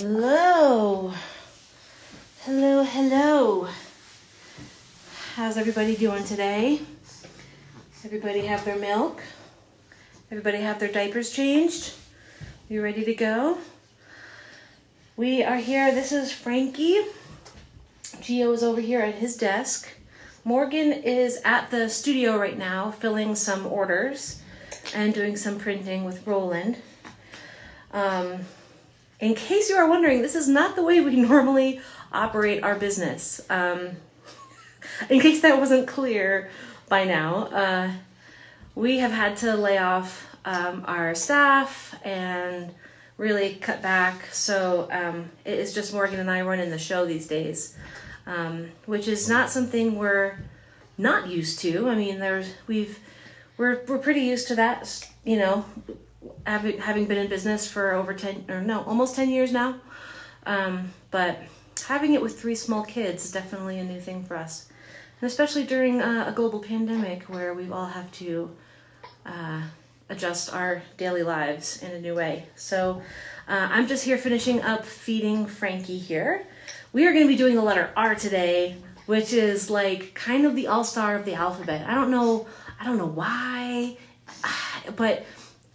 Hello. Hello, hello. How's everybody doing today? Everybody have their milk? Everybody have their diapers changed? You ready to go? We are here. This is Frankie. Gio is over here at his desk. Morgan is at the studio right now filling some orders and doing some printing with Roland. In case you are wondering, this is not the way we normally operate our business. In case that wasn't clear by now, we have had to lay off our staff and really cut back. So it is just Morgan and I running the show these days, which is not something we're not used to. I mean, we're pretty used to that, you know, having been in business for almost 10 years now. But having it with 3 small kids is definitely a new thing for us. And especially during a global pandemic where we all have to adjust our daily lives in a new way. So I'm just here finishing up feeding Frankie here. We are going to be doing the letter R today, which is like kind of the all-star of the alphabet. I don't know why, but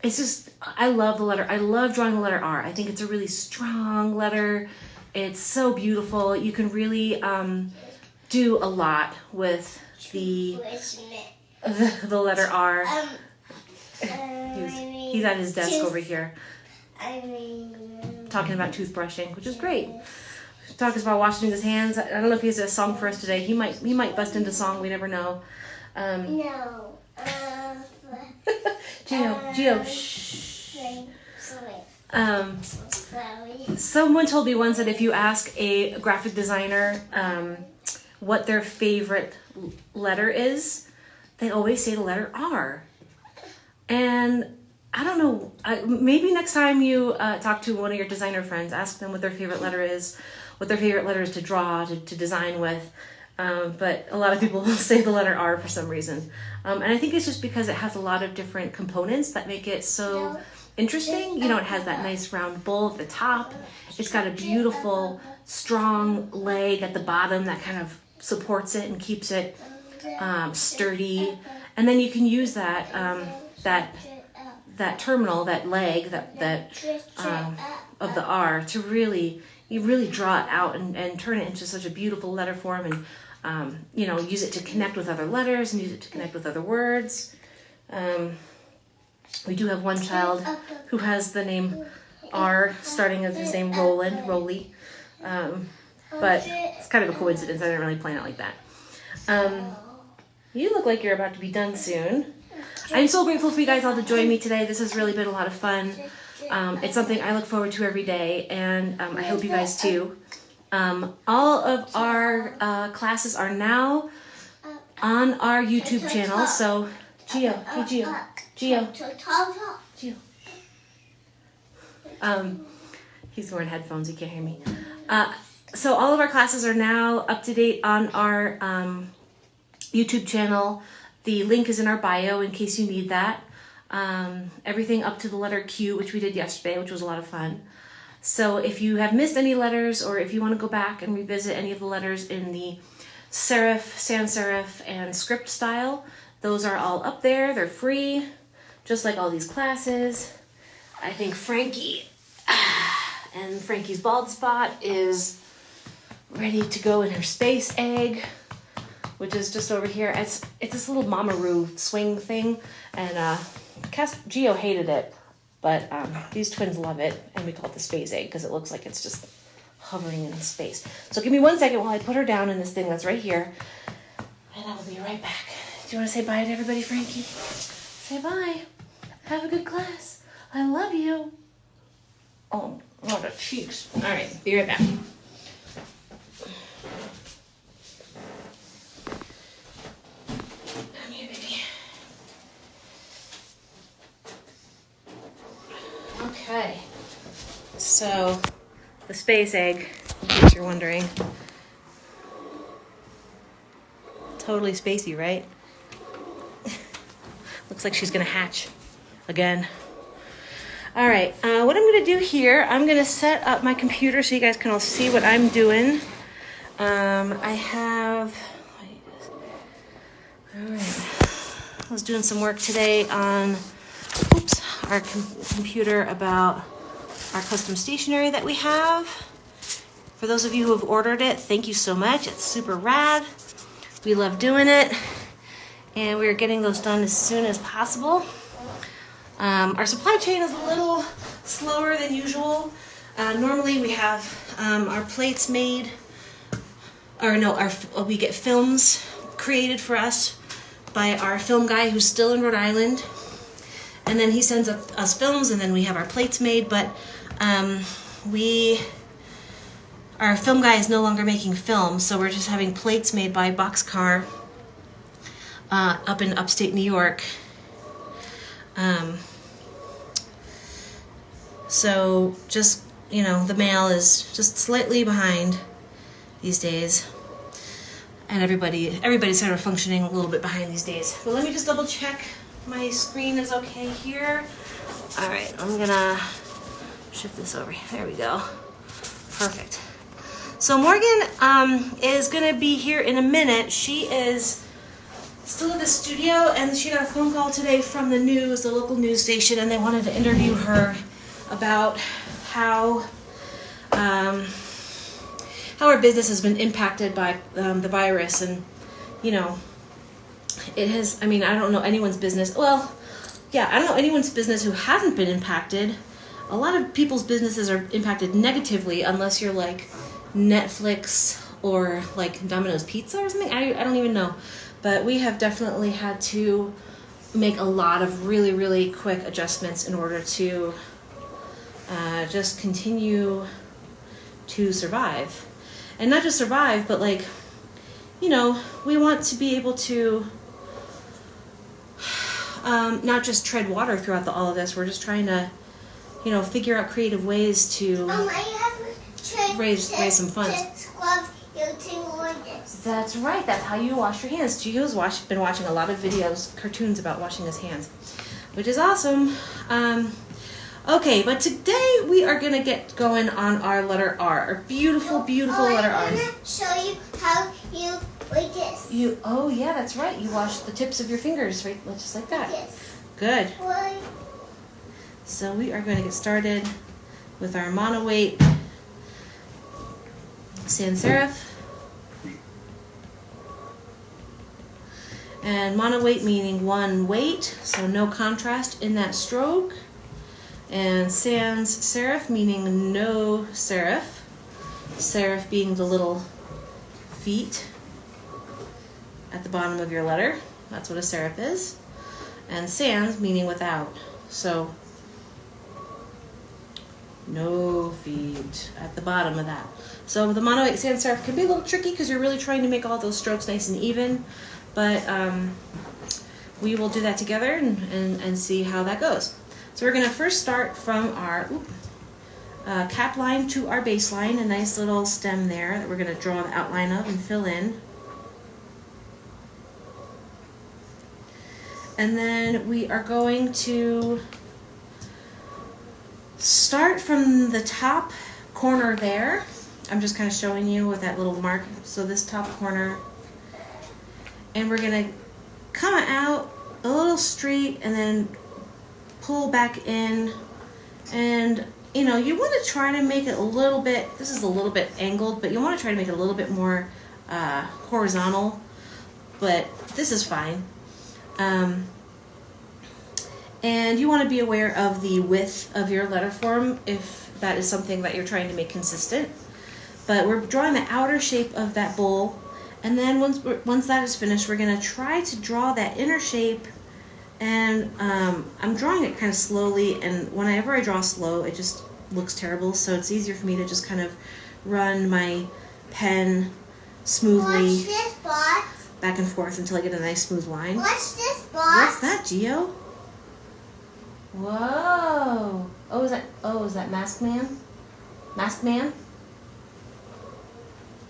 it's just, I love the letter. I love drawing the letter R. I think it's a really strong letter. It's so beautiful. You can really do a lot with the letter R. He's at his desk over here talking about toothbrushing, which is great. Talking about washing his hands. I don't know if he has a song for us today. He might bust into song. We never know. No. Gio, shh. Someone told me once that if you ask a graphic designer what their favorite letter is, they always say the letter R. And I don't know, maybe next time you talk to one of your designer friends, ask them what their favorite letter is, what their favorite letter is to draw, to design with. But a lot of people will say the letter R for some reason. And I think it's just because it has a lot of different components that make it so interesting. You know, it has that nice round bowl at the top. It's got a beautiful, strong leg at the bottom that kind of supports it and keeps it sturdy. And then you can use that terminal, that leg, of the R to really draw it out and turn it into such a beautiful letter form, and you know, use it to connect with other letters and use it to connect with other words. We do have one child who has the name R starting as his name Roland, Roly. But it's kind of a coincidence. I didn't really plan it like that. You look like you're about to be done soon. I'm so grateful for you guys all to join me today. This has really been a lot of fun. It's something I look forward to every day, and I hope you guys too. All of our classes are now on our YouTube channel. So, Gio, hey Gio. He's wearing headphones, he can't hear me. So all of our classes are now up to date on our YouTube channel. The link is in our bio in case you need that. Everything up to the letter Q, which we did yesterday, which was a lot of fun. So if you have missed any letters, or if you want to go back and revisit any of the letters in the serif, sans serif, and script style, those are all up there. They're free, just like all these classes. I think Frankie and Frankie's bald spot is ready to go in her space egg, which is just over here. It's this little Mamaroo swing thing, and Gio hated it, but these twins love it, and we call it the space egg because it looks like it's just hovering in space. So give me 1 second while I put her down in this thing that's right here, and I will be right back. Do you want to say bye to everybody, Frankie? Say bye. Have a good class. I love you. Oh, the cheeks. All right, be right back. Okay, so the space egg, in case you're wondering. Totally spacey, right? Looks like she's gonna hatch again. All right, what I'm gonna do here, I'm gonna set up my computer so you guys can all see what I'm doing. I have, all right, I was doing some work today on, our computer about our custom stationery that we have. For those of you who have ordered it, thank you so much. It's super rad. We love doing it, and we're getting those done as soon as possible. Our supply chain is a little slower than usual. Normally we have our plates made, or no, we get films created for us by our film guy who's still in Rhode Island. And then he sends us films, and then we have our plates made, but our film guy is no longer making film, so we're just having plates made by Boxcar up in upstate New York. So just, the mail is just slightly behind these days. And everybody's sort of functioning a little bit behind these days. But let me just double check my screen is okay here. All right, I'm gonna shift this over. There we go. Perfect. So Morgan is gonna be here in a minute. She is still at the studio, and she got a phone call today from the news, the local news station, and they wanted to interview her about how our business has been impacted by the virus. And it has, I don't know anyone's business. Well, yeah, I don't know anyone's business who hasn't been impacted. A lot of people's businesses are impacted negatively, unless you're like Netflix or like Domino's Pizza or something. I don't even know. But we have definitely had to make a lot of really, really quick adjustments in order to just continue to survive. And not just survive, but we want to be able to not just tread water throughout all of this. We're just trying to, figure out creative ways to raise some funds. That's right. That's how you wash your hands. Gio's been watching a lot of videos, cartoons about washing his hands, which is awesome. Okay, but today we are going to get going on our letter R, our beautiful, beautiful letter R. I'm going to show you how you like this. Oh yeah, that's right. You wash the tips of your fingers, right? Just like that. Yes. Good. Why? So we are going to get started with our monoweight sans serif. And monoweight meaning one weight, so no contrast in that stroke. And sans serif meaning no serif. Serif being the little feet at the bottom of your letter. That's what a serif is. And sans meaning without. So no feet at the bottom of that. So the monoweight sans serif can be a little tricky because you're really trying to make all those strokes nice and even. But we will do that together and see how that goes. So we're going to first start from our cap line to our base line, a nice little stem there that we're going to draw the outline of and fill in. And then we are going to start from the top corner there. I'm just kind of showing you with that little mark. So this top corner. And we're going to come out a little straight and then pull back in. And, you want to try to make it a little bit, this is a little bit angled, but you want to try to make it a little bit more horizontal. But this is fine. And you want to be aware of the width of your letter form if that is something that you're trying to make consistent. But we're drawing the outer shape of that bowl. And then once that is finished, we're going to try to draw that inner shape. And I'm drawing it kind of slowly, and whenever I draw slow, it just looks terrible. So it's easier for me to just kind of run my pen smoothly Watch this, Boss. Back and forth until I get a nice smooth line. Watch this, Boss. What's that, Gio? Whoa! Is that Masked Man? Masked Man?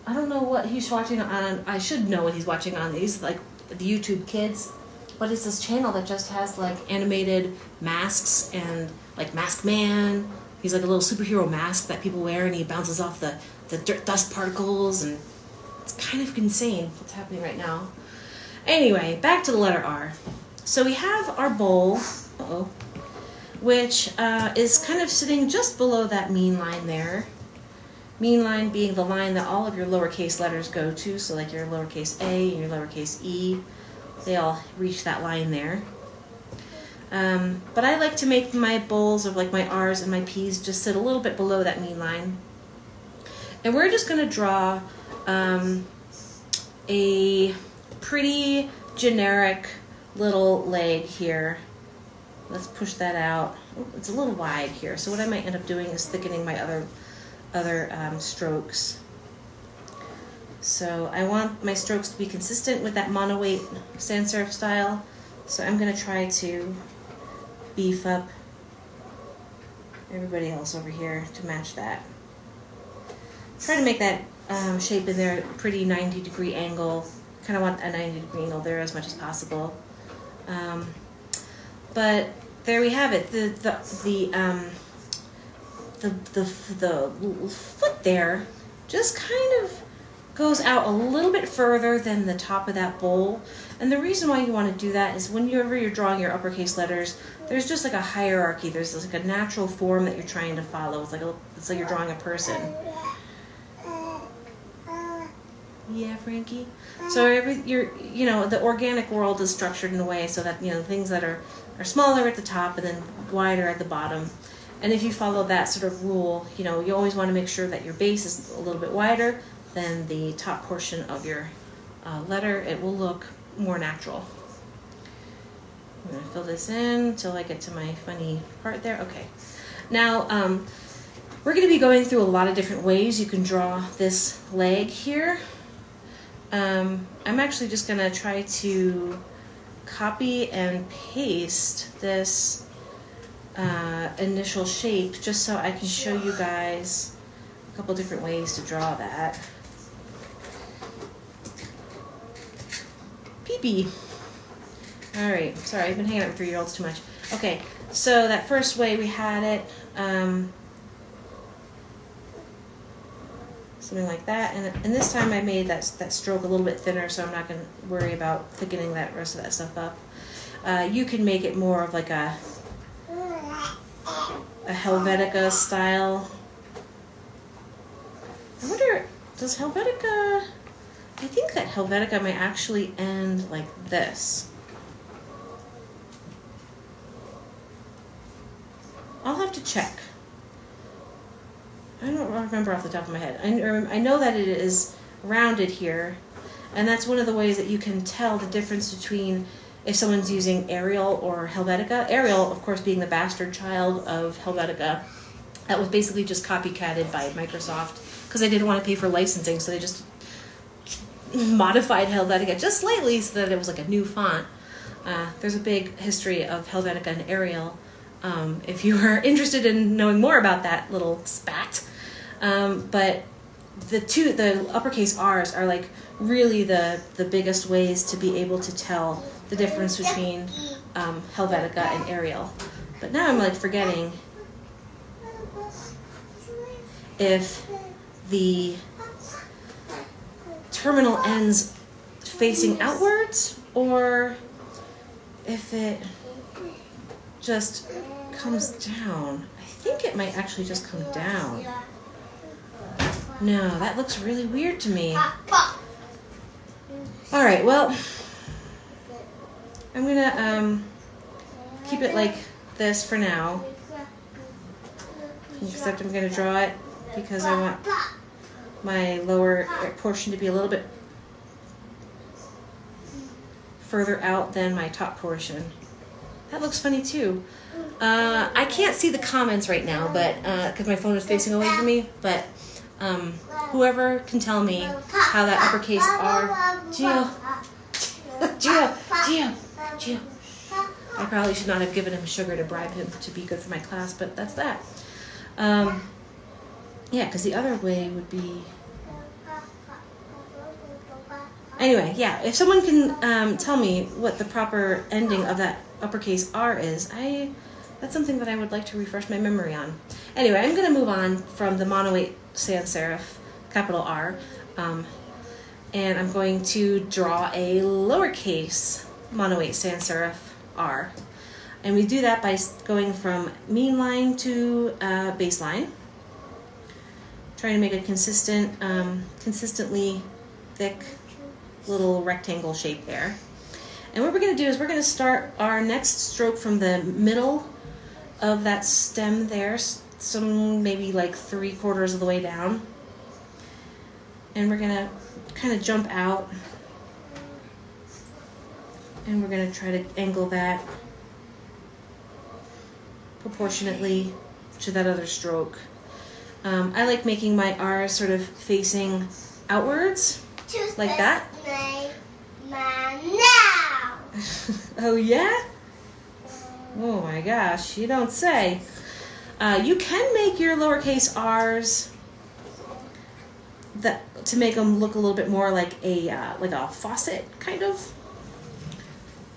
I don't know what he's watching on. I should know what he's watching on these, like the YouTube Kids. what is this channel that just has like animated masks and like Mask Man. He's like a little superhero mask that people wear, and he bounces off the dust particles, and it's kind of insane what's happening right now. Anyway, back to the letter R. So we have our bowl, which is kind of sitting just below that mean line there. Mean line being the line that all of your lowercase letters go to, so like your lowercase a and your lowercase e, they all reach that line there. But I like to make my bowls of like my R's and my P's just sit a little bit below that mean line. And we're just going to draw a pretty generic little leg here. Let's push that out. Oh, it's a little wide here, so what I might end up doing is thickening my other strokes. So I want my strokes to be consistent with that mono-weight sans serif style, so I'm going to try to beef up everybody else over here to match that. Try to make that shape in there a pretty 90-degree angle. Kind of want a 90-degree angle there as much as possible. But there we have it. The foot there just kind of goes out a little bit further than the top of that bowl. And the reason why you want to do that is whenever you're drawing your uppercase letters, there's just like a hierarchy. There's like a natural form that you're trying to follow. It's like you're drawing a person. Yeah, Frankie. So the organic world is structured in a way so that things that are smaller at the top and then wider at the bottom. And if you follow that sort of rule, you always want to make sure that your base is a little bit wider than the top portion of your letter. It will look more natural. I'm going to fill this in until I get to my funny part there. Okay. Now, we're going to be going through a lot of different ways you can draw this leg here. I'm actually just going to try to copy and paste this initial shape just so I can show you guys a couple different ways to draw that. Pee-pee. Alright, sorry, I've been hanging out with 3-year-olds too much. Okay, so that first way we had it, something like that, and this time I made that stroke a little bit thinner, so I'm not going to worry about thickening that rest of that stuff up. You can make it more of like a Helvetica style. I wonder, does Helvetica... I think that Helvetica might actually end like this. I'll have to check. I don't remember off the top of my head. I know that it is rounded here, and that's one of the ways that you can tell the difference between if someone's using Arial or Helvetica. Arial, of course, being the bastard child of Helvetica. That was basically just copycatted by Microsoft because they didn't want to pay for licensing, so they just modified Helvetica just slightly so that it was like a new font. There's a big history of Helvetica and Arial. If you are interested in knowing more about that little spat. But the uppercase R's are like really the biggest ways to be able to tell the difference between Helvetica and Arial. But now I'm like forgetting if the terminal ends facing outwards or if it just comes down. I think it might actually just come down. No, that looks really weird to me. Alright, well, I'm gonna keep it like this for now. Except I'm gonna draw it because I want my lower portion to be a little bit further out than my top portion. That looks funny too. I can't see the comments right now, but because my phone is facing away from me. But whoever can tell me how that uppercase R, Gio. I probably should not have given him sugar to bribe him to be good for my class, but that's that. Yeah, because the other way would be. Anyway, yeah, if someone can tell me what the proper ending of that uppercase R is, that's something that I would like to refresh my memory on. Anyway, I'm going to move on from the mono 8 sans serif, capital R, and I'm going to draw a lowercase mono 8 sans serif R. And we do that by going from mean line to baseline, trying to make a consistently thick little rectangle shape there. And what we're going to do is we're going to start our next stroke from the middle of that stem there, some maybe like 3/4 of the way down. And we're going to kind of jump out, and we're going to try to angle that proportionately to that other stroke. I like making my R's sort of facing outwards, like that. Oh yeah? Oh my gosh, you don't say. You can make your lowercase R's to make them look a little bit more like a faucet, kind of.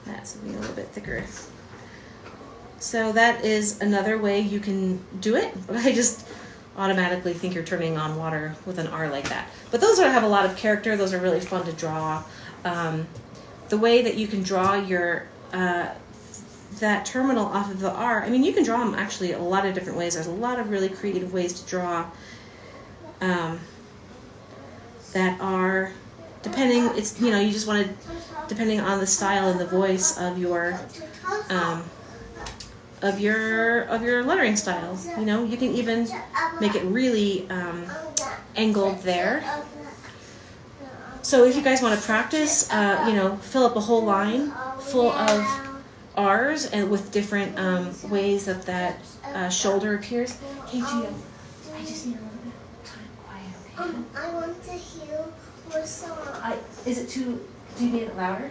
That's something a little bit thicker. So that is another way you can do it, but I just automatically think you're turning on water with an R like that. But those have a lot of character. Those are really fun to draw. The way that you can draw your that terminal off of the R, I mean, you can draw them actually a lot of different ways. There's a lot of really creative ways to draw that are, depending, it's, you know, you just want to, depending on the style and the voice of your lettering style. You know, you can even make it really angled there. So if you guys want to practice, you know, fill up a whole line full of R's and with different ways that shoulder appears. Hey, Gio, I just need a little bit of time quiet, okay? I want to hear your song. Is it too, do you need it louder?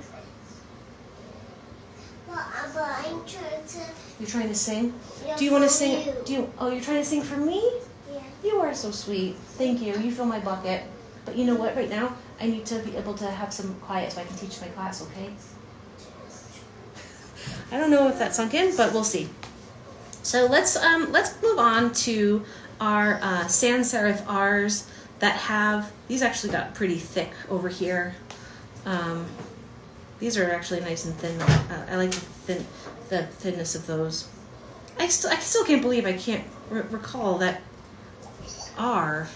But I'm trying to... You're trying to sing? Yeah, Do you want to for sing? you. Oh, you're trying to sing for me? Yeah. You are so sweet. Thank you. You fill my bucket. But you know what? Right now, I need to be able to have some quiet so I can teach my class, okay? I don't know if that sunk in, but we'll see. So let's move on to our sans serif R's that have, these actually got pretty thick over here. These are actually nice and thin. I like the thinness of those. I still can't believe I can't recall that R.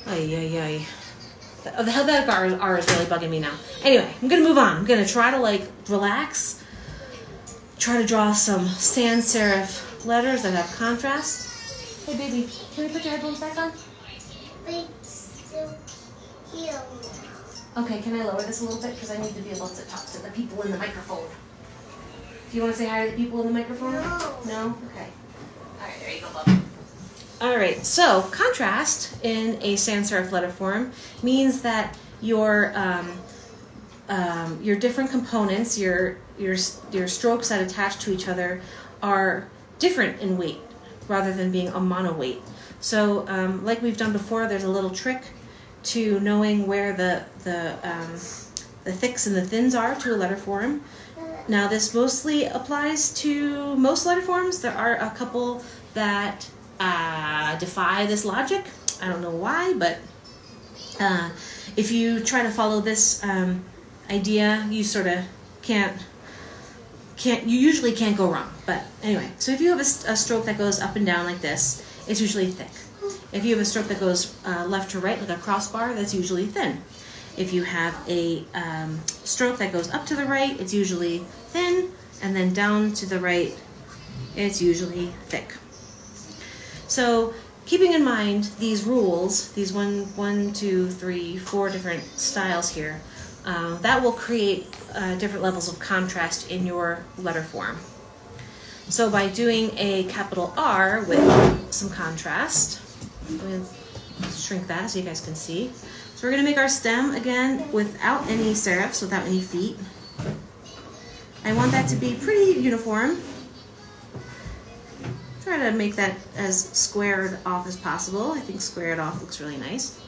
Ay. That R is really bugging me now. Anyway, I'm going to move on. I'm going to try to like relax. Try to draw some sans serif letters that have contrast. Hey baby, can we put your headphones back on? Wait, still here. Okay, can I lower this a little bit? Because I need to be able to talk to the people in the microphone. Do you want to say hi to the people in the microphone? No. No? Okay. Alright, there you go, bub. Alright, so contrast in a sans serif letter form means that your different components, your strokes that attach to each other are different in weight rather than being a mono weight. So like we've done before, there's a little trick to knowing where the thicks and the thins are to a letter form. Now this mostly applies to most letter forms. There are a couple that defy this logic. I don't know why, but if you try to follow this idea, you sort of you usually can't go wrong. But anyway, so if you have a stroke that goes up and down like this, it's usually thick. If you have a stroke that goes left to right, like a crossbar, that's usually thin. If you have a stroke that goes up to the right, it's usually thin, and then down to the right, it's usually thick. So keeping in mind these rules, these 1, 2, 3, 4 different styles here, that will create different levels of contrast in your letter form. So by doing a capital R with some contrast, I'm going to shrink that so you guys can see. So we're going to make our stem again without any serifs, without any feet. I want that to be pretty uniform. Try to make that as squared off as possible. I think squared off looks really nice.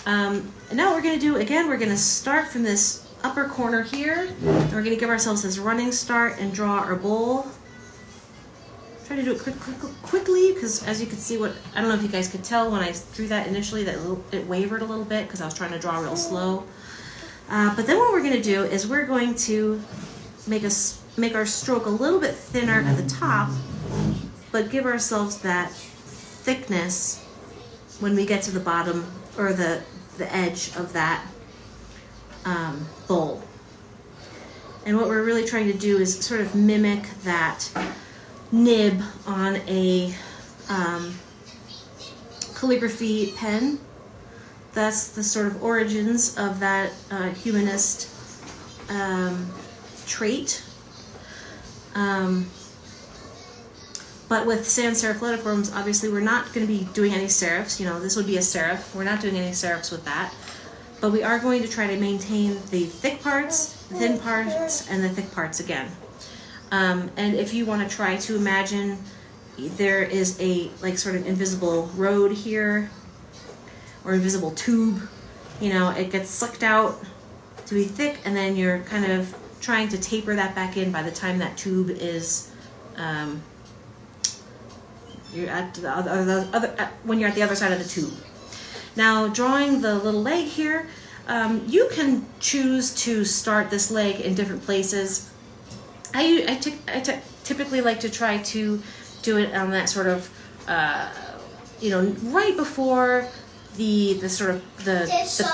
And now what we're going to do, again, we're going to start from this upper corner here. And we're going to give ourselves this running start and draw our bowl. Try to do it quickly because as you can see, I don't know if you guys could tell when I drew that initially that it wavered a little bit because I was trying to draw real slow. But then what we're going to do is we're going to make our stroke a little bit thinner at the top, but give ourselves that thickness when we get to the bottom or the edge of that bowl. And what we're really trying to do is sort of mimic that nib on a calligraphy pen. That's the sort of origins of that humanist trait. But with sans serif letterforms, obviously we're not going to be doing any serifs. You know, this would be a serif. We're not doing any serifs with that. But we are going to try to maintain the thick parts, the thin parts, and the thick parts again. And if you want to try to imagine there is a like sort of invisible road here or invisible tube, you know, it gets sucked out to be thick and then you're kind of trying to taper that back in by the time that tube is you're at the when you're at the other side of the tube. Now drawing the little leg here, you can choose to start this leg in different places. I typically like to try to do it on that sort of, you know, right before the sort of the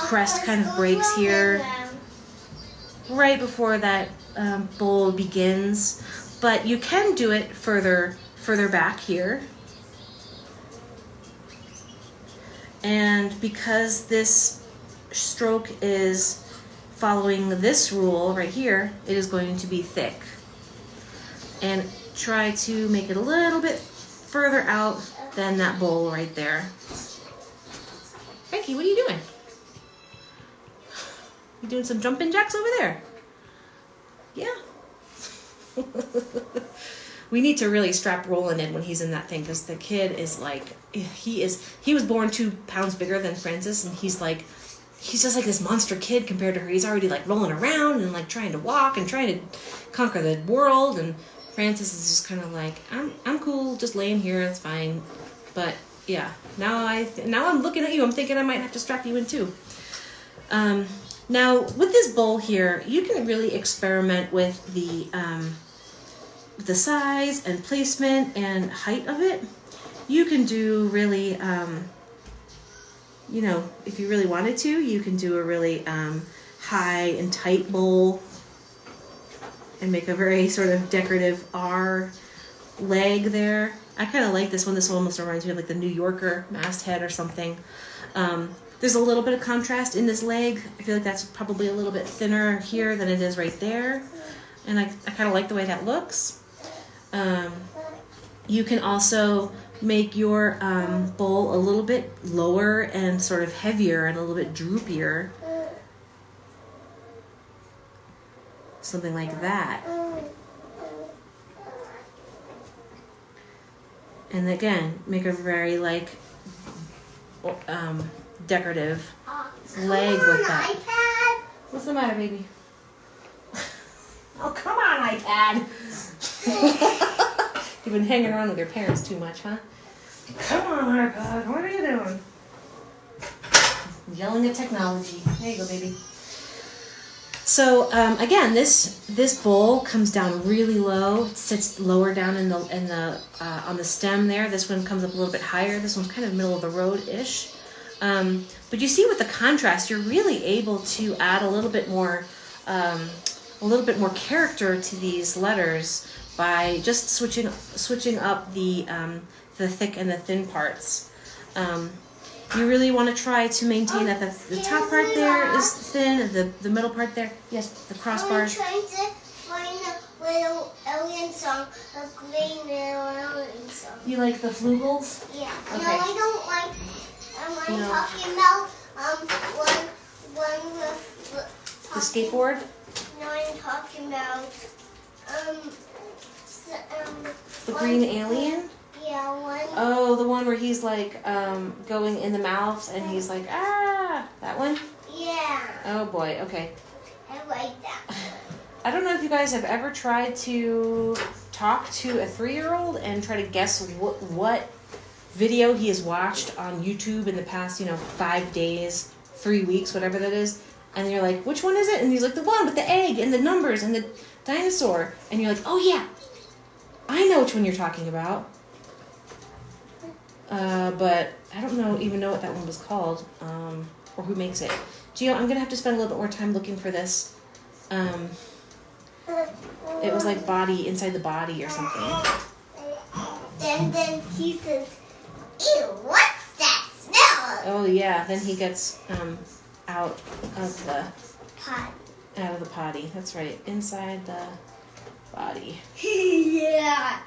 crest kind of breaks here, right before that bowl begins. But you can do it further back here. And because this stroke is following this rule right here, it is going to be thick. And try to make it a little bit further out than that bowl right there. Becky, what are you doing? You doing some jumping jacks over there? Yeah. We need to really strap Roland in when he's in that thing because the kid is like, he was born 2 pounds bigger than Francis and he's just like this monster kid compared to her. He's already like rolling around and like trying to walk and trying to conquer the world, and Francis is just kind of like, I'm cool, just laying here, it's fine. But yeah, now I'm looking at you, I'm thinking I might have to strap you in too. Now with this bowl here, you can really experiment with the size and placement and height of it. You can do really, you know, if you really wanted to, you can do a really high and tight bowl and make a very sort of decorative R leg there. I kind of like this one. This one almost reminds me of like the New Yorker masthead or something. There's a little bit of contrast in this leg. I feel like that's probably a little bit thinner here than it is right there. And I kind of like the way that looks. You can also make your bowl a little bit lower and sort of heavier and a little bit droopier. Something like that. And again, make a very like decorative leg with that. iPad. What's the matter, baby? Oh, come on, iPad. You've been hanging around with your parents too much, huh? Come on, iPad. What are you doing? Yelling at technology. There you go, baby. So again, this bowl comes down really low. It sits lower down in the on the stem there. This one comes up a little bit higher. This one's kind of middle of the road-ish. But you see with the contrast, you're really able to add a little bit more character to these letters by just switching up the thick and the thin parts. You really want to try to maintain that the top part there is thin, the middle part there, yes, the crossbars. I'm trying to find a little alien song, a green little alien song. You like the flugels? Yeah. Okay. No, I don't like. I'm No. talking about one with The skateboard? No, I'm talking about The green alien? Yeah, one. Oh, the one where he's like going in the mouth and he's like, ah, that one? Yeah. Oh boy, okay. I like that one. I don't know if you guys have ever tried to talk to a 3-year-old and try to guess what video he has watched on YouTube in the past, 5 days, 3 weeks, whatever that is. And you're like, which one is it? And he's like, the one with the egg and the numbers and the dinosaur. And you're like, oh yeah, I know which one you're talking about. But I don't even know what that one was called, or who makes it. Gio, I'm gonna have to spend a little bit more time looking for this. It was like body inside the body or something. Then he says, ew, what's that smell? Oh yeah, then he gets out of the potty. That's right, inside the body. Yeah.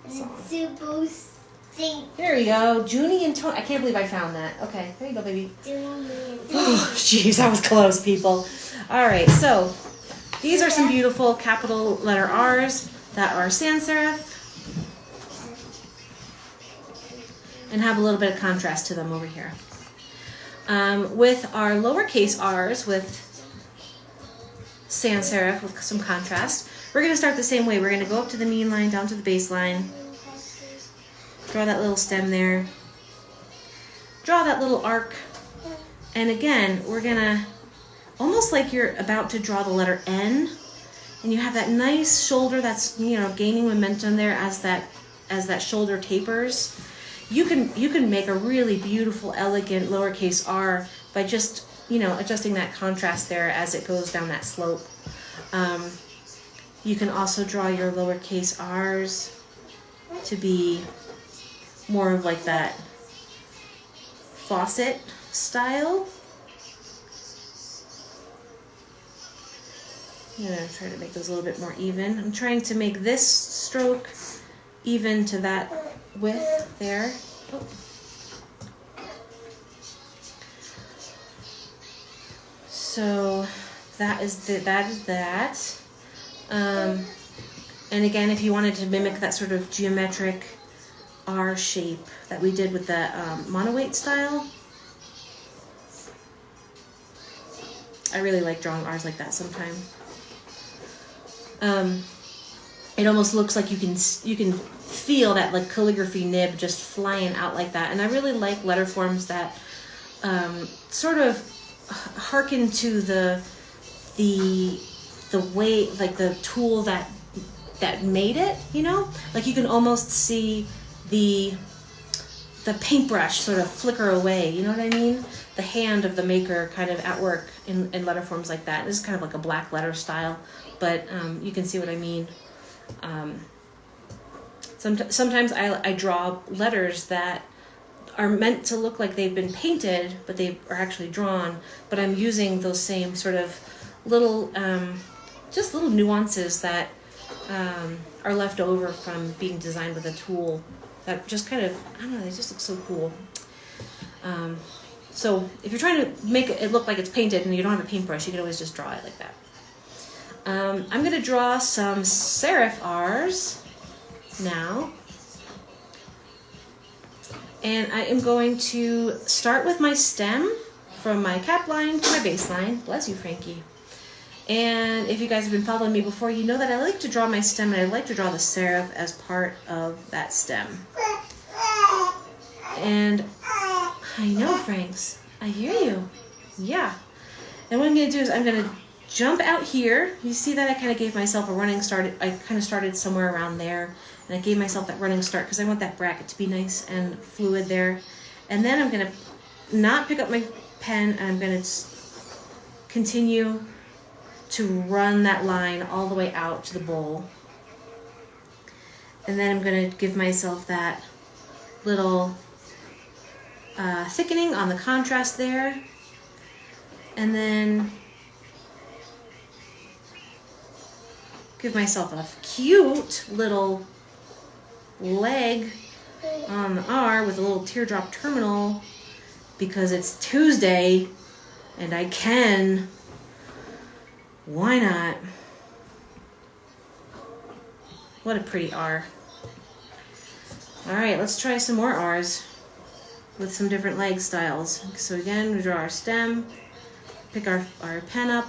And it's super stink. There we go, Junie and Tony. I can't believe I found that. Okay, there you go, baby. Oh, jeez, that was close, people. All right, so these are some beautiful capital letter R's that are sans serif and have a little bit of contrast to them over here. With our lowercase r's with sans serif with some contrast, we're going to start the same way. We're going to go up to the mean line, down to the baseline, draw that little stem there, draw that little arc, and again, we're going to, almost like you're about to draw the letter N, and you have that nice shoulder that's, gaining momentum there as that shoulder tapers. You can make a really beautiful, elegant lowercase r by just, adjusting that contrast there as it goes down that slope. You can also draw your lowercase r's to be more of like that faucet style. I'm going to try to make those a little bit more even. I'm trying to make this stroke even to that width there. Oh. So that is that. And again, if you wanted to mimic that sort of geometric R shape that we did with the monoweight style, I really like drawing R's like that sometimes. It almost looks like you can feel that like calligraphy nib just flying out like that. And I really like letter forms that sort of hearken to the way, like the tool that made it, like you can almost see the paintbrush sort of flicker away, you know what I mean? The hand of the maker kind of at work in letter forms like that. This is kind of like a black letter style, but you can see what I mean. Sometimes I draw letters that are meant to look like they've been painted, but they are actually drawn, but I'm using those same sort of little, just little nuances that are left over from being designed with a tool that just kind of, I don't know, they just look so cool. So if you're trying to make it look like it's painted and you don't have a paintbrush, you can always just draw it like that. I'm going to draw some serif R's now. And I am going to start with my stem from my cap line to my base line. Bless you, Frankie. And if you guys have been following me before, you know that I like to draw my stem and I like to draw the serif as part of that stem. And I know, Franks. I hear you. Yeah. And what I'm going to do is I'm going to jump out here. You see that I kind of gave myself a running start. I kind of started somewhere around there. And I gave myself that running start because I want that bracket to be nice and fluid there. And then I'm going to not pick up my pen, and I'm going to continue to run that line all the way out to the bowl. And then I'm going to give myself that little thickening on the contrast there. And then give myself a cute little leg on the R with a little teardrop terminal because it's Tuesday and I can. Why not? What a pretty R. All right, let's try some more R's with some different leg styles. So again, we draw our stem, pick our pen up.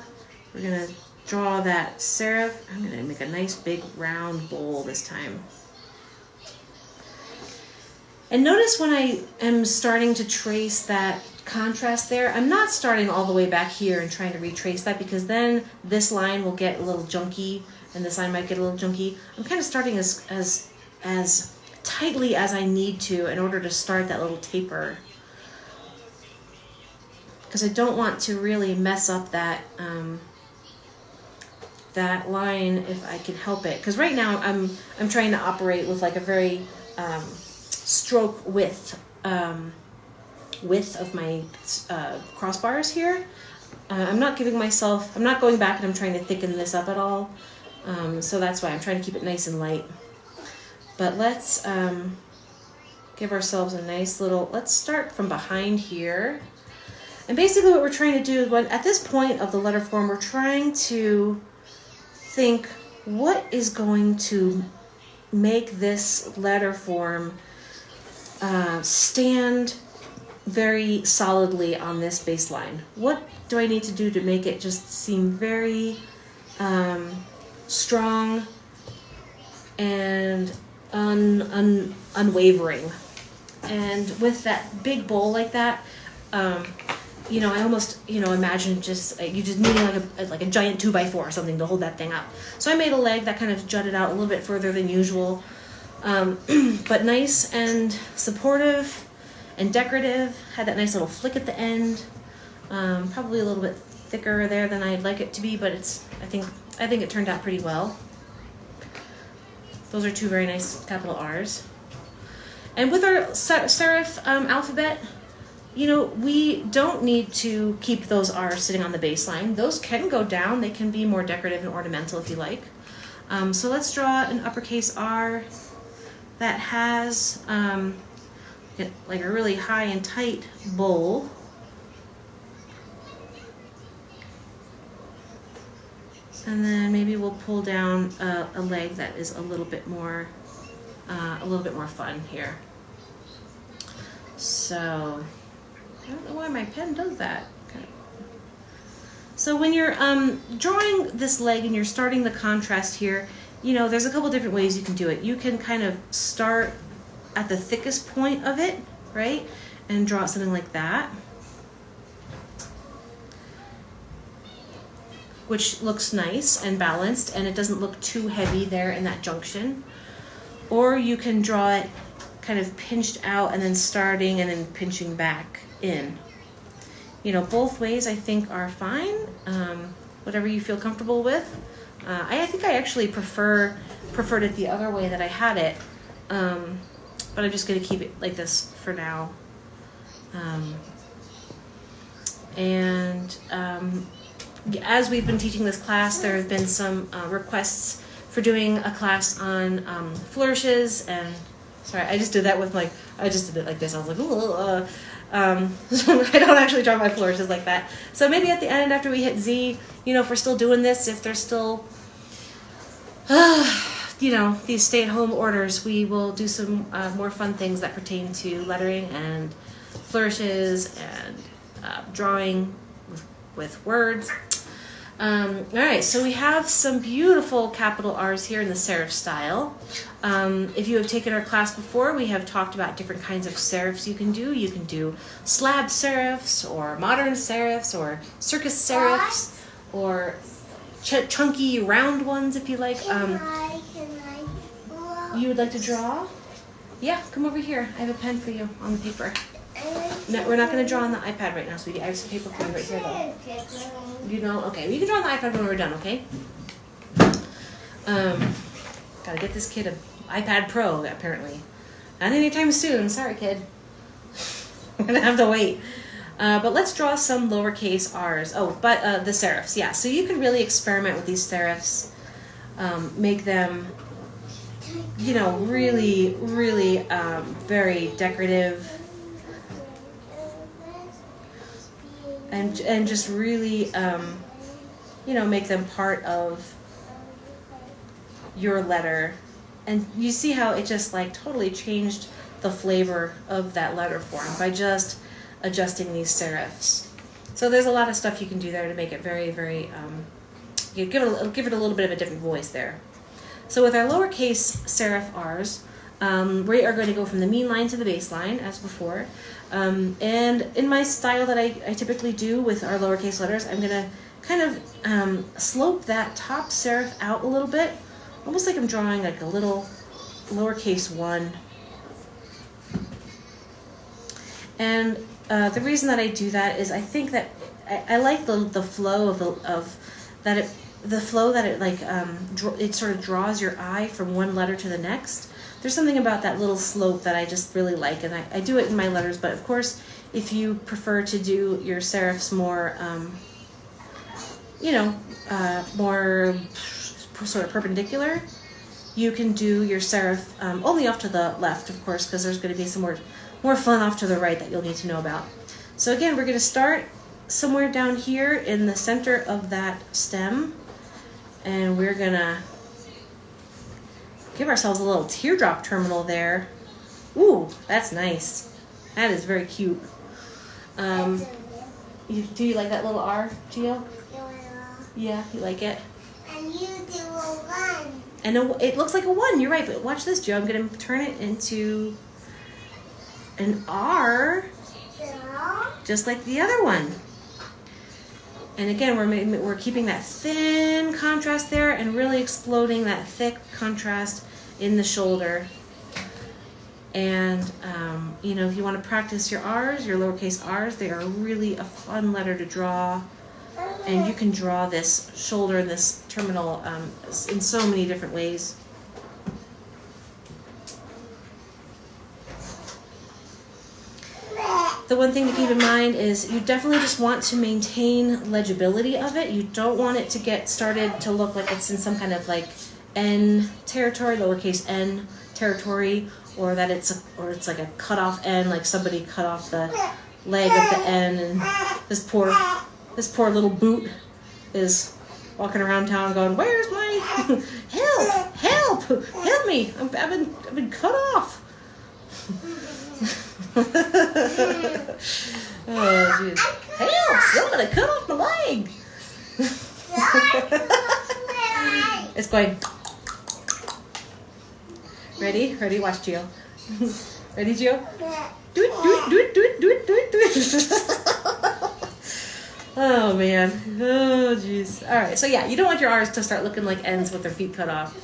We're gonna draw that serif. I'm gonna make a nice big round bowl this time. And notice when I am starting to trace that contrast there, I'm not starting all the way back here and trying to retrace that, because then this line will get a little junky and this line might get a little junky. I'm kind of starting as tightly as I need to in order to start that little taper, because I don't want to really mess up that that line if I can help it. Because right now I'm trying to operate with like a very stroke width of my crossbars here. I'm not going back and I'm trying to thicken this up at all. So that's why I'm trying to keep it nice and light. But let's give ourselves a nice little, let's start from behind here. And basically what we're trying to do is, at this point of the letter form, we're trying to think, what is going to make this letter form stand very solidly on this baseline? What do I need to do to make it just seem very strong and unwavering? And with that big bowl like that, you know, I almost, you know, imagine just you just needing like a giant 2x4 or something to hold that thing up. So I made a leg that kind of jutted out a little bit further than usual, but nice and supportive and decorative. Had that nice little flick at the end. Probably a little bit thicker there than I'd like it to be, but I think it turned out pretty well. Those are two very nice capital R's. And with our serif alphabet, you know, we don't need to keep those R's sitting on the baseline. Those can go down. They can be more decorative and ornamental if you like. So let's draw an uppercase R that has like a really high and tight bowl. And then maybe we'll pull down a leg that is a little bit more fun here. So I don't know why my pen does that. Okay. So when you're drawing this leg and you're starting the contrast here, you know, there's a couple different ways you can do it. You can kind of start at the thickest point of it, right? And draw something like that, which looks nice and balanced, and it doesn't look too heavy there in that junction. Or you can draw it kind of pinched out and then starting and then pinching back in. You know, both ways I think are fine. Whatever you feel comfortable with. I think I actually preferred it the other way that I had it, but I'm just going to keep it like this for now. As we've been teaching this class, there have been some requests for doing a class on flourishes, and sorry, I just did that with I just did it like this. I was like, ooh, I don't actually draw my flourishes like that. So maybe at the end, after we hit Z, you know, if we're still doing this, if there's still, you know, these stay-at-home orders, we will do some more fun things that pertain to lettering and flourishes and drawing with words. All right, so we have some beautiful capital R's here in the serif style. If you have taken our class before, we have talked about different kinds of serifs you can do. You can do slab serifs, or modern serifs, or circus serifs, or chunky round ones if you like. You would like to draw? Yeah, come over here. I have a pen for you on the paper. No, we're not going to draw on the iPad right now, sweetie. I have some paper for you right here, though. You know? Okay, you can draw on the iPad when we're done, okay? Gotta get this kid an iPad Pro, apparently. Not anytime soon. Sorry, kid. I'm going to have to wait. But let's draw some lowercase R's. Oh, but the serifs, yeah. So you can really experiment with these serifs. Make them, you know, really, really very decorative. And just really, you know, make them part of your letter And you see how it just like totally changed the flavor of that letter form by just adjusting these serifs. So there's a lot of stuff you can do there to make it very, very, you give it a little bit of a different voice there. So with our lowercase serif R's, we are going to go from the mean line to the base line as before. And in my style that I typically do with our lowercase letters, I'm going to kind of slope that top serif out a little bit, almost like I'm drawing like a little lowercase 1. And the reason that I do that is I think that I like the flow of that the flow that it like it sort of draws your eye from one letter to the next. There's something about that little slope that I just really like, and I do it in my letters. But of course, if you prefer to do your serifs more, more sort of perpendicular, you can do your serif only off to the left, of course, because there's going to be some more fun off to the right that you'll need to know about. So again, we're going to start somewhere down here in the center of that stem, and we're going to give ourselves a little teardrop terminal there. Ooh, that's nice. That is very cute. Do you like that little R, Gio? Yeah, you like it? And you do a 1. And it looks like a 1, you're right, but watch this, Gio. I'm going to turn it into an R, just like the other one. And again, we're keeping that thin contrast there and really exploding that thick contrast in the shoulder. And, if you want to practice your R's, your lowercase R's, they are really a fun letter to draw. And you can draw this shoulder and this terminal in so many different ways. The one thing to keep in mind is you definitely just want to maintain legibility of it. You don't want it to get started to look like it's in some kind of like N territory, lowercase n territory, or that it's like a cut off N, like somebody cut off the leg of the N, and this poor little boot is walking around town going, "Where's my help me! I've been cut off." Oh, jeez. Help! Somebody cut off my leg! It's going. Ready? Ready? Watch Gio. Ready, Gio? Do it. Oh, man. Oh, jeez. All right. So, yeah, you don't want your R's to start looking like N's with their feet cut off.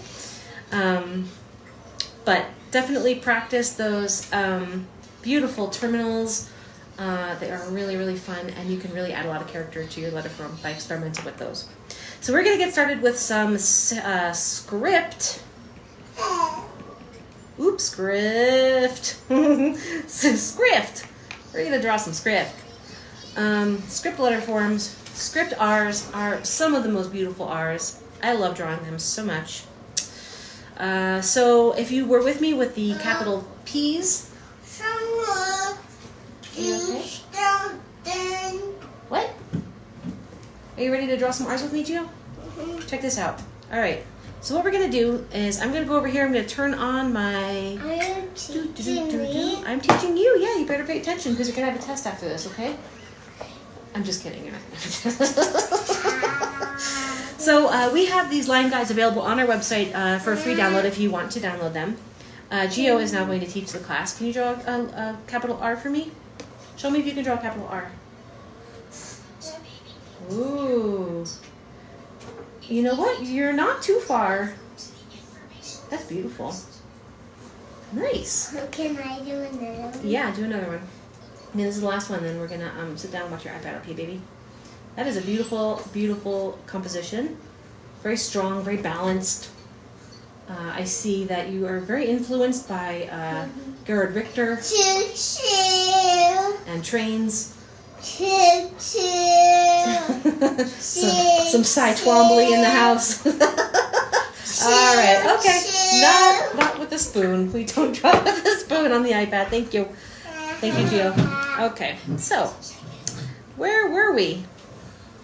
But definitely practice those beautiful terminals. They are really, really fun, and you can really add a lot of character to your letter form by experimenting with those. So we're going to get started with some script. Oops, script. Script. We're going to draw some script. Script letter forms. Script R's are some of the most beautiful R's. I love drawing them so much. So if you were with me with the capital P's. Okay? What? Are you ready to draw some R's with me, Gio? Check this out. All right. So what we're going to do is I'm going to go over here. I'm going to turn on my... I'm teaching you. Yeah, you better pay attention because you're going to have a test after this, okay? I'm just kidding. You're not going to have a test. So we have these line guides available on our website for a free download if you want to download them. Gio is now going to teach the class. Can you draw a capital R for me? Show me if you can draw a capital R. Ooh. You know what? You're not too far. That's beautiful. Nice. Can I do another one? Yeah, do another one. And this is the last one, then we're going to sit down and watch your iPad, okay, baby? That is a beautiful, beautiful composition. Very strong, very balanced. I see that you are very influenced by Gerhard Richter. Choo-choo. And trains. Choo-choo. some Cy Twombly in the house. All right, okay. Not with the spoon. We don't draw with the spoon on the iPad. Thank you. Thank you, Gio. Okay, so where were we?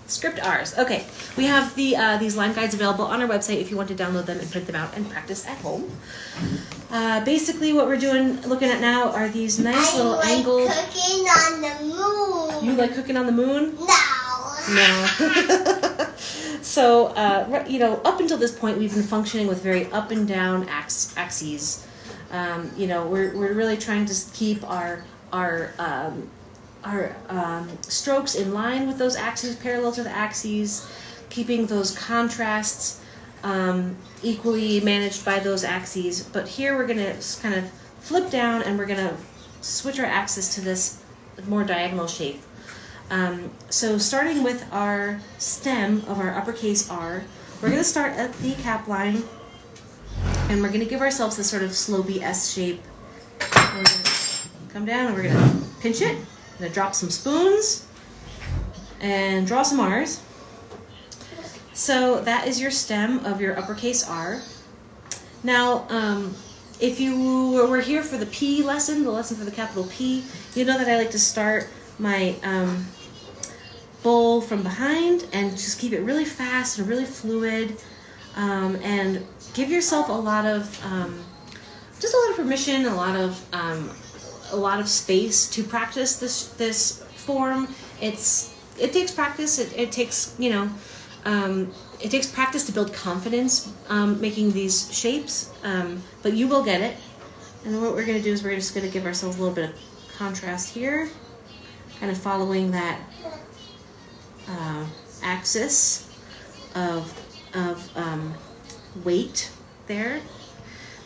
Script R's. Okay, we have these line guides available on our website if you want to download them and print them out and practice at home. Basically, what we're looking at now are these nice little angled. Cooking on the moon. You like cooking on the moon? No. So, up until this point, we've been functioning with very up and down axes. We're really trying to keep our strokes in line with those axes, parallel to the axes, keeping those contrasts equally managed by those axes. But here we're going to kind of flip down and we're going to switch our axis to this more diagonal shape. So starting with our stem of our uppercase R, we're going to start at the cap line and we're going to give ourselves this sort of slopey S shape. We're going to come down and we're going to pinch it. I'm going to drop some spoons and draw some R's. So that is your stem of your uppercase R. Now, if you were here for the P lesson, the lesson for the capital P, you know that I like to start my bowl from behind and just keep it really fast and really fluid, and give yourself a lot of permission, a lot of space to practice this form. It takes practice. It takes it takes practice to build confidence making these shapes, but you will get it. And what we're going to do is we're just going to give ourselves a little bit of contrast here, kind of following that axis of weight there.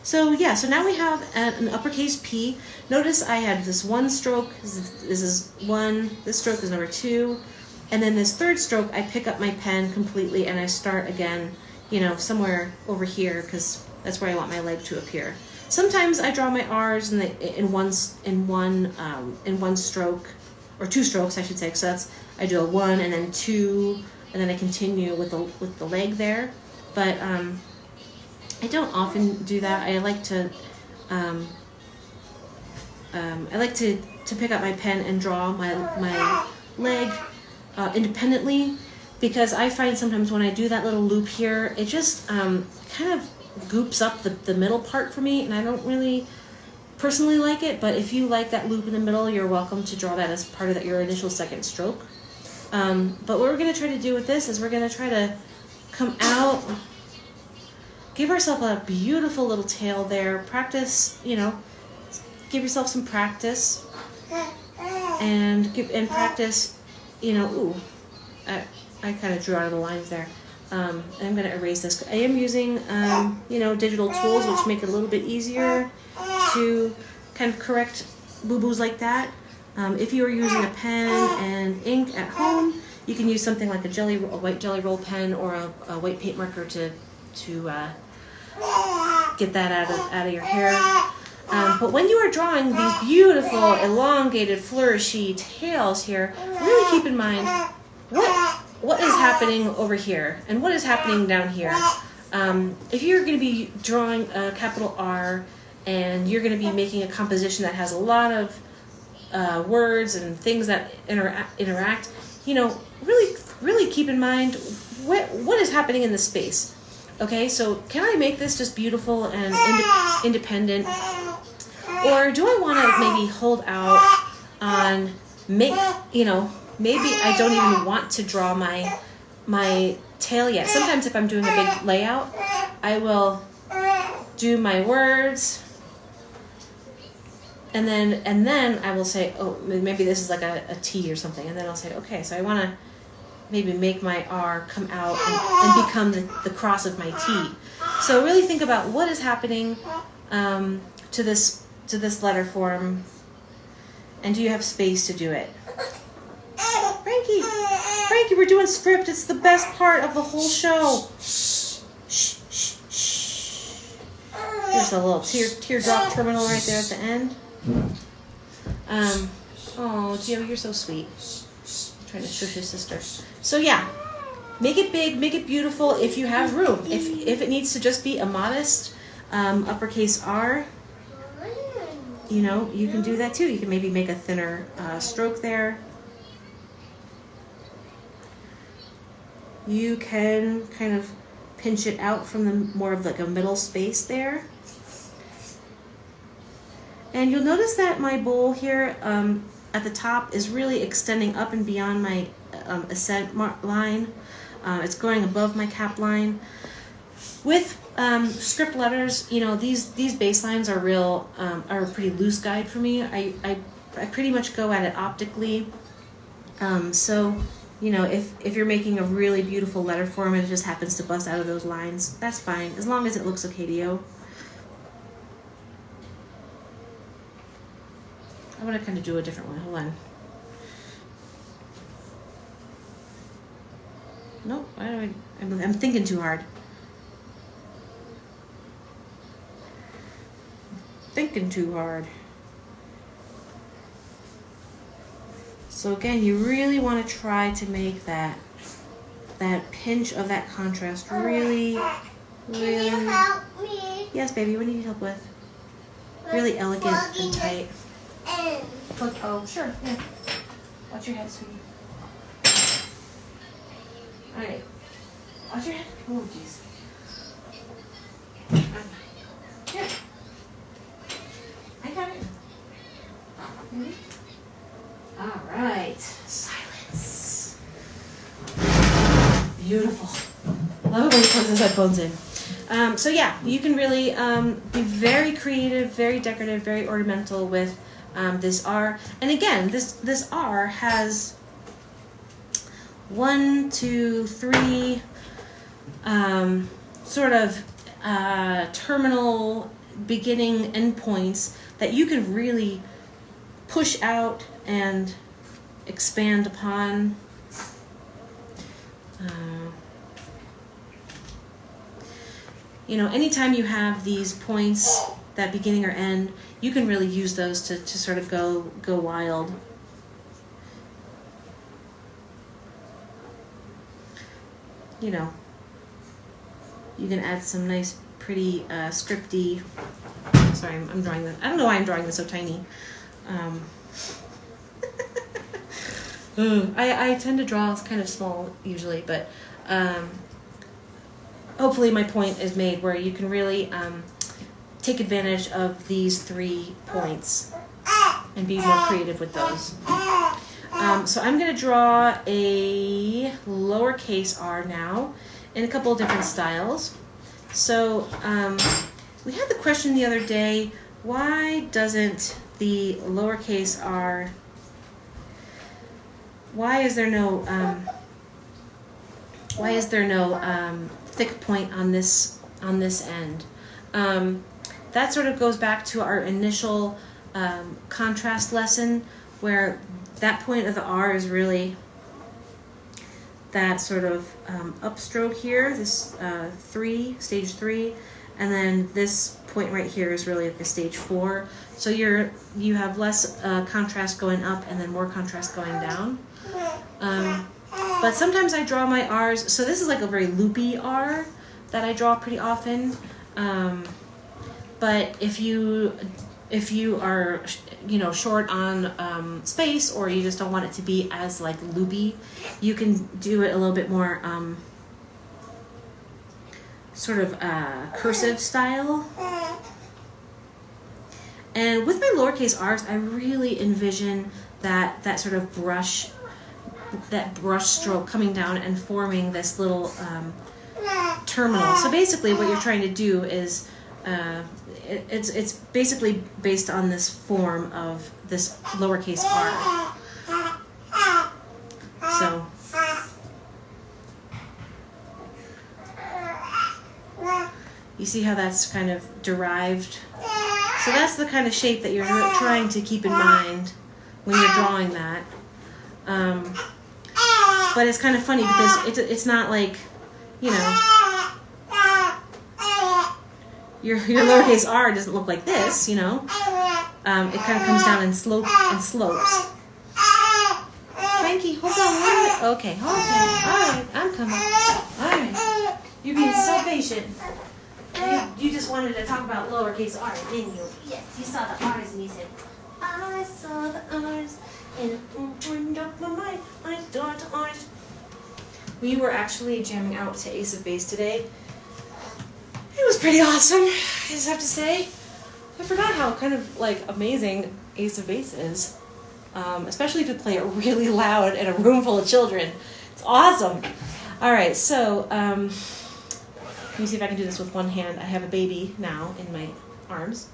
So yeah, so now we have an uppercase P. Notice I had this one stroke, this is one, this stroke is number 2, and then this third stroke I pick up my pen completely and I start again, somewhere over here because that's where I want my leg to appear. Sometimes I draw my R's in one stroke, or 2 strokes I should say. So I do a 1 and then 2, and then I continue with the leg there. But I don't often do that. I like to pick up my pen and draw my leg independently, because I find sometimes when I do that little loop here, it just kind of goops up the middle part for me, and I don't really personally like it. But if you like that loop in the middle, you're welcome to draw that as part of your initial second stroke. But what we're going to try to do with this is we're going to try to come out, give ourselves a beautiful little tail there. Practice, give yourself some practice, and practice, ooh, I kind of drew out of the lines there. I'm going to erase this. I am using, digital tools, which make it a little bit easier to kind of correct boo-boos like that. If you are using a pen and ink at home, you can use something like a white jelly roll pen or a white paint marker to get that out of your hair. But when you are drawing these beautiful, elongated, flourishy tails here, really keep in mind what is happening over here and what is happening down here. If you're going to be drawing a capital R and you're going to be making a composition that has a lot of words and things that interact, really keep in mind what is happening in the space. Okay, so can I make this just beautiful and independent, or do I want to maybe hold out on maybe I don't even want to draw my tail yet. Sometimes if I'm doing a big layout, I will do my words, and then I will say, oh, maybe this is like a T or something, and then I'll say, okay, so I want to maybe make my R come out and become the cross of my T. So really think about what is happening to this letter form, and do you have space to do it? Frankie, we're doing script. It's the best part of the whole show. Shh, shh, shh, shh. There's a little teardrop terminal right there at the end. Oh, Gio, you're so sweet. I'm trying to shush his sister. So yeah, make it big, make it beautiful if you have room. If it needs to just be a modest uppercase R, you can do that too. You can maybe make a thinner stroke there. you can kind of pinch it out from the more of like a middle space there. And you'll notice that my bowl here at the top is really extending up and beyond my ascent line. It's going above my cap line. With script letters, you know, these baselines are are a pretty loose guide for me. I pretty much go at it optically. So, you know, if you're making a really beautiful letter form and it just happens to bust out of those lines, that's fine, as long as it looks okay to you. I'm going to kind of do a different one. Hold on. Nope, I'm thinking too hard. Thinking too hard. So again, you really want to try to make that pinch of that contrast really. Can you help me? Yes, baby. What do you need help with? Really elegant and tight. Oh, sure. Yeah. Watch your head, sweetie. All right. Watch your head. Oh, jeez. Here. I got it. Ready? All right. Silence. Beautiful. Love it when he puts his headphones in. So yeah, you can really be very creative, very decorative, very ornamental with this R. And again, this R has 1, 2, 3 sort of terminal beginning endpoints that you can really push out and expand upon. You know, anytime you have these points, that beginning or end, you can really use those to sort of go wild. You know, you can add some nice, pretty, scripty. Sorry, I'm drawing this. I don't know why I'm drawing this so tiny. I tend to draw kind of small usually, but hopefully my point is made where you can really take advantage of these 3 points and be more creative with those. So I'm going to draw a lowercase r now in a couple of different styles. So we had the question the other day, why doesn't the lowercase r, why is there no thick point on this end? That sort of goes back to our initial contrast lesson, where that point of the R is really that sort of upstroke here, this stage 3, and then this point right here is really at the stage 4. So you have less contrast going up and then more contrast going down. But sometimes I draw my R's, so this is like a very loopy R that I draw pretty often. But if you are, you know, short on space, or you just don't want it to be as like loopy, you can do it a little bit more sort of cursive style. And with my lowercase r's, I really envision that sort of brush stroke coming down and forming this little terminal. So basically what you're trying to do is it's basically based on this form of this lowercase r. So you see how that's kind of derived? So that's the kind of shape that you're trying to keep in mind when you're drawing that. But it's kind of funny because it's not like, you know, your lowercase r doesn't look like this, you know. It kind of comes down and slopes. Frankie, hold on. Okay, hold on. All right, I'm coming. All right. You're being so patient. You just wanted to talk about lowercase r, didn't you? Yes, you saw the r's and you said, I saw the r's and it opened up my mind. I thought the r's. We were actually jamming out to Ace of Base today. It was pretty awesome, I just have to say. I forgot how kind of like amazing Ace of Base is. Especially if you play it really loud in a room full of children. It's awesome. All right, so let me see if I can do this with one hand. I have a baby now in my arms.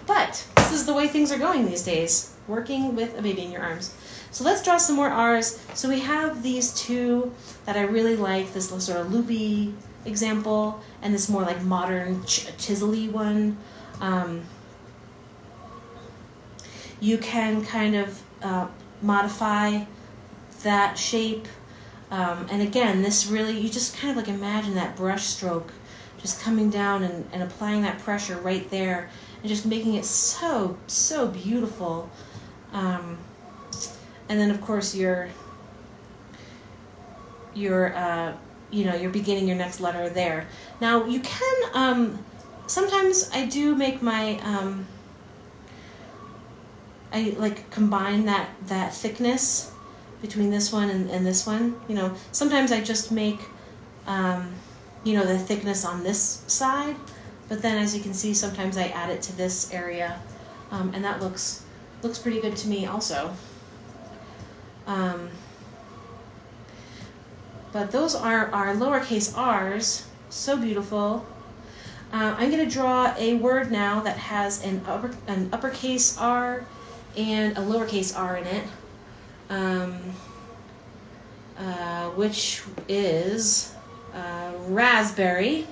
But this is the way things are going these days, working with a baby in your arms. So let's draw some more R's. So we have these two that I really like, this sort of loopy example, and this more like modern chisel-y one. You can kind of modify that shape. And again, this really, you just kind of like imagine that brush stroke just coming down and applying that pressure right there and just making it so, so beautiful. And then of course you're beginning your next letter there. Now you can, sometimes I do make my, I like combine that thickness between this one and this one. You know, sometimes I just make, the thickness on this side, but then as you can see, sometimes I add it to this area, and that looks pretty good to me also. But those are our lowercase r's, so beautiful. I'm going to draw a word now that has an uppercase R and a lowercase r in it, which is raspberry.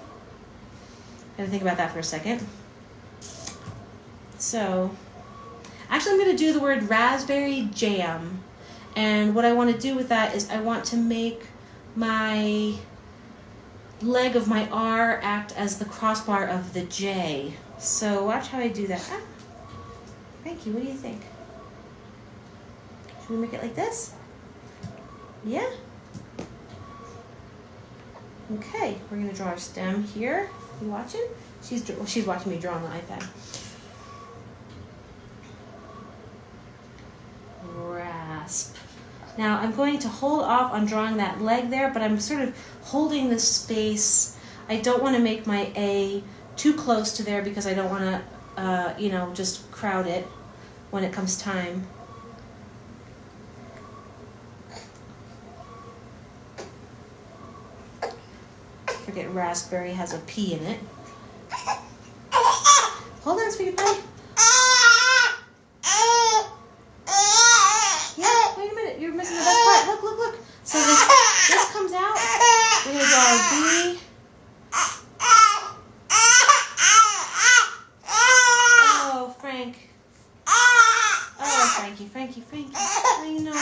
Gotta think about that for a second. So, actually I'm going to do the word raspberry jam. And what I want to do with that is I want to make my leg of my R act as the crossbar of the J. So watch how I do that. Ah, Frankie, what do you think? Should we make it like this? Yeah? Okay, we're going to draw our stem here. You watching? She's watching me draw on the iPad. Rasp. Now I'm going to hold off on drawing that leg there, but I'm sort of holding this space. I don't want to make my A too close to there because I don't want to, just crowd it when it comes time. Forget raspberry has a P in it. Hold on, sweetie pie. Yeah, wait a minute. You're missing the best part. Look, look, look. So this comes out. We're going to draw a B. Oh, Frank. Oh, Frankie. I know.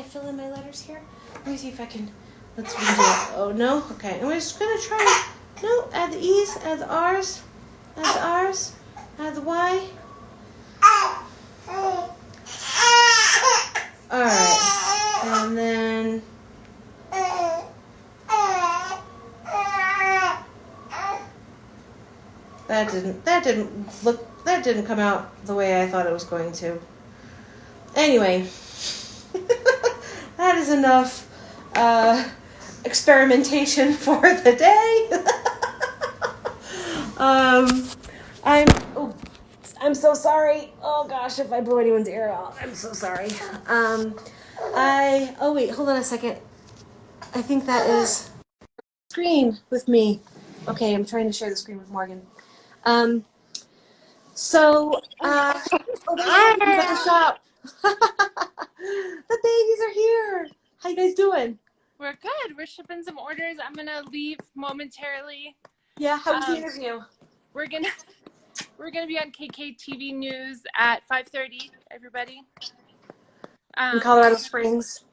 Fill in my letters here. Let me see if I can. Let's redo it. Oh no. Okay. And we're just gonna try. No. Add the E's. Add the R's. Add the R's. Add the Y. All right. And then. That didn't come out the way I thought it was going to. Anyway. That is enough experimentation for the day. I'm so sorry. Oh gosh, if I blew anyone's ear out, I'm so sorry. Oh wait, hold on a second. I think that is screen with me. Okay, I'm trying to share the screen with Morgan. Oh, the babies at the shop. The babies are here. How you guys doing? We're good. We're shipping some orders. I'm gonna leave momentarily. Yeah, how was the interview? We're gonna be on KKTV News at 5:30. Everybody. In Colorado Springs.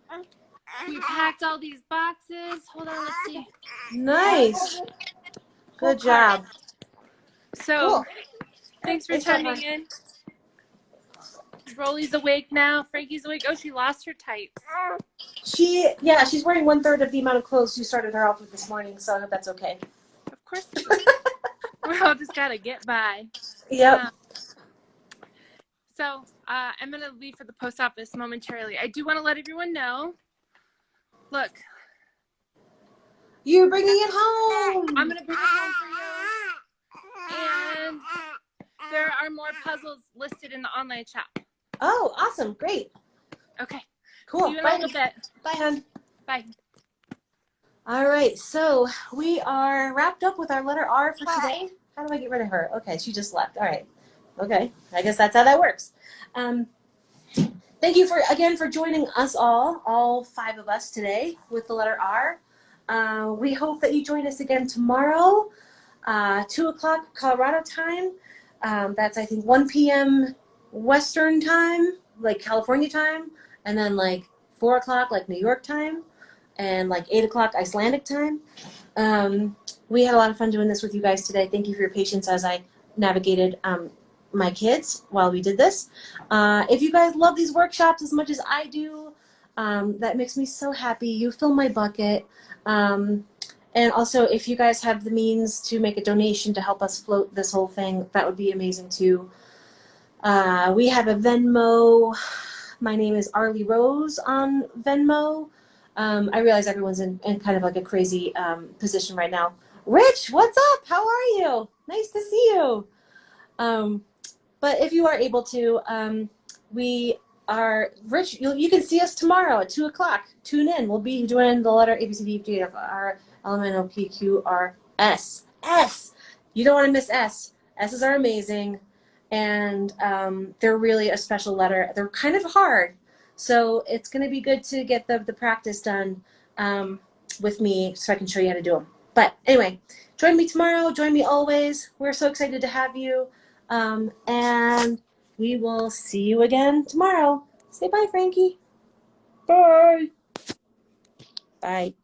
We packed all these boxes. Hold on, let's see. Nice. Good job. So, cool. Thanks for tuning in. Rolly's awake now. Frankie's awake. Oh, she lost her tights. She's wearing 1/3 of the amount of clothes you started her off with this morning, so I hope that's okay. Of course it is. We all just gotta get by. Yep. So I'm gonna leave for the post office momentarily. I do want to let everyone know. Look. You're bringing it home. I'm gonna bring it home for you. And there are more puzzles listed in the online shop. Oh, awesome. Great. Okay. Cool. See you in a little bit. Bye, hon. Bye. All right. So we are wrapped up with our letter R for today. How do I get rid of her? Okay. She just left. All right. Okay. I guess that's how that works. Thank you again for joining us all 5 of us today with the letter R. We hope that you join us again tomorrow, 2 o'clock Colorado time. That's, I think, 1 p.m. Western time, like California time, and then like 4 o'clock, like New York time, and like 8 o'clock Icelandic time. We had a lot of fun doing this with you guys today. Thank you for your patience as I navigated my kids while we did this. If you guys love these workshops as much as I do, that makes me so happy. You fill my bucket. And also, if you guys have the means to make a donation to help us float this whole thing, that would be amazing too. We have a Venmo. My name is Arlie Rose on Venmo. I realize everyone's in kind of like a crazy position right now. Rich, what's up? How are you? Nice to see you. But if you are able to, we are, Rich, you can see us tomorrow at 2 o'clock. Tune in. We'll be doing the letter A, B, C, D, E, F, G, H, R, L, M, N, O, P, Q, R, S. S! You don't want to miss S. S's are amazing. And they're really a special letter. They're kind of hard. So it's going to be good to get the practice done with me so I can show you how to do them. But anyway, join me tomorrow. Join me always. We're so excited to have you. And we will see you again tomorrow. Say bye, Frankie. Bye. Bye.